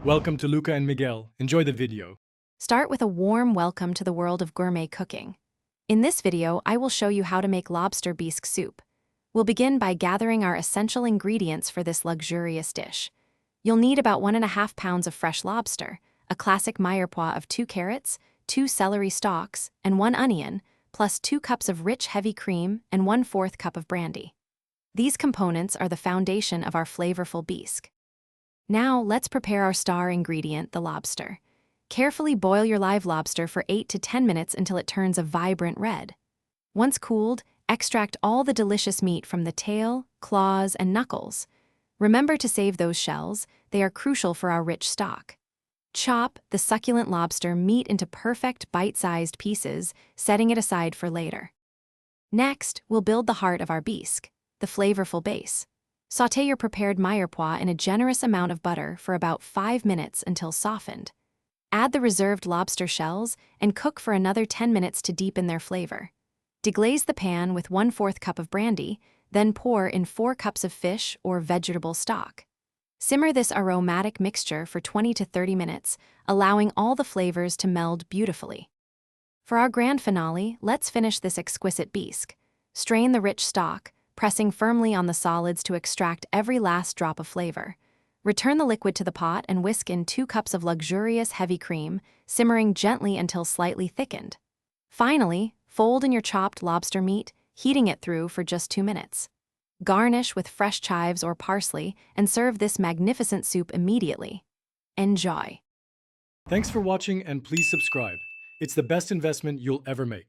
Welcome to Luca and Miguel. Enjoy the video. Start with a warm welcome to the world of gourmet cooking. In this video, I will show you how to make lobster bisque soup. We'll begin by gathering our essential ingredients for this luxurious dish. You'll need about 1.5 pounds of fresh lobster, a classic mirepoix of 2 carrots, 2 celery stalks, and 1 onion, plus 2 cups of rich heavy cream and 1/4 cup of brandy. These components are the foundation of our flavorful bisque. Now, let's prepare our star ingredient, the lobster. Carefully boil your live lobster for 8 to 10 minutes until it turns a vibrant red. Once cooled, extract all the delicious meat from the tail, claws, and knuckles. Remember to save those shells, they are crucial for our rich stock. Chop the succulent lobster meat into perfect bite-sized pieces, setting it aside for later. Next, we'll build the heart of our bisque, the flavorful base. Sauté your prepared mirepoix in a generous amount of butter for about 5 minutes until softened. Add the reserved lobster shells and cook for another 10 minutes to deepen their flavor. Deglaze the pan with 1/4 cup of brandy, then pour in 4 cups of fish or vegetable stock. Simmer this aromatic mixture for 20 to 30 minutes, allowing all the flavors to meld beautifully. For our grand finale, let's finish this exquisite bisque. Strain the rich stock, pressing firmly on the solids to extract every last drop of flavor. Return the liquid to the pot and whisk in 2 cups of luxurious heavy cream, simmering gently until slightly thickened. Finally, fold in your chopped lobster meat, heating it through for just 2 minutes. Garnish with fresh chives or parsley and serve this magnificent soup immediately. Enjoy! Thanks for watching and please subscribe. It's the best investment you'll ever make.